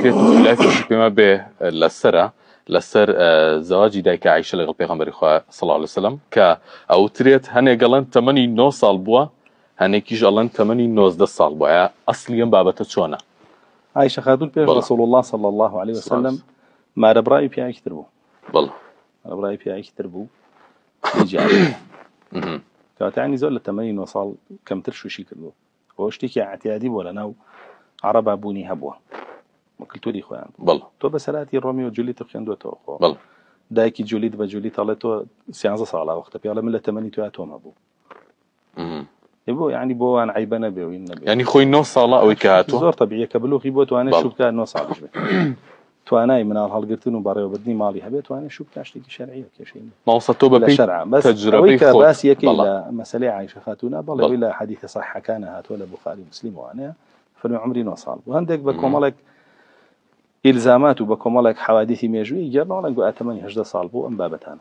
كريت خلاف بما به لسر زواجي دايك عائشة لغل بيغمبر صلى الله عليه وسلم كا او تريت هني قالن 89 سال بوا هني كيش قالن 89 سال بوا اصليا بابته شونه عائشة خاتون بيش رسول الله صلى الله عليه وسلم ما ربراي في عائشة تربو والله ربراي في عائشة تربو يجي عليه كاتعني زول 80 وصال كم ترشو شي كردو واشتكي اعتيادي ولا ناو عرب ابوني هبوه مكلتوري خوان والله تو بسلاتي روميو جوليت خيندو تو والله دايكي جوليت بجوليت على تو سيانزا صاله وقت بيلا من 80 تو اتوم ابو يبو يعني بو ان عيبنا بيوين يعني خوي نو صاله او كاتو زور طبيعي كبلوغي بو تو انا شو كان نو صاله تو انا من هالقرتون وباريو بدني مالي هبيت وانا شو كاشتكي شرعيه كشيء ما وصلتوا ببي شرعا بس تجربي خود بس يكي لا مساله عائشه خاتونا بل ولا حديث صح كان هات ولا بخاري مسلم وانا فلو عمري نوصل وهندك بكملك الزامات وبكملك حوادث ميجوي جرنا ولا نقول 8 صال بو ام بابتان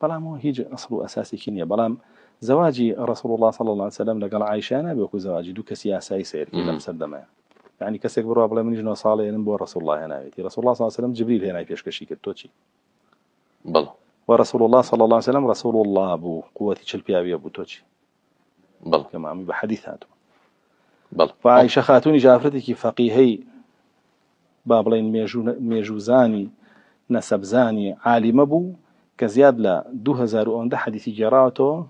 بلام هو هيج اصل اساسي كينيا بلام زواجي رسول الله صلى الله عليه وسلم لقال عائشه انا بيكو زواجي دو كسياسه يسير كده مسدمه يعني كسك برو بلا من جنو صالح ينبو رسول الله هنا بيتي رسول الله صلى الله عليه وسلم جبريل هنا فيش كشي كتوتشي بل ورسول الله صلى الله عليه وسلم رسول الله ابو قوتي تشلبي ابو توتشي بل كما بحديثاته بل فعائشه خاتوني جافرتك فقيهي بابلين ميجوزاني نسبزاني عالم ابو كزياد ل 2000 حديث جراته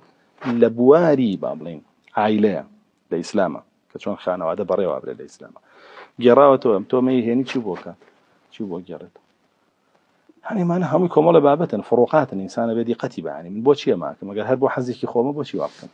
لبواري بابلين عائله الاسلام كشون خانه وهذا بريوا قبل الاسلام جراته تو مي هني تشبوكا تشبو جرت يعني ما انا هم كمل بابه فروقات الانسان بدي قتيبه يعني من بوشيه معك ما قال هربو حزك خومه بوشي واقف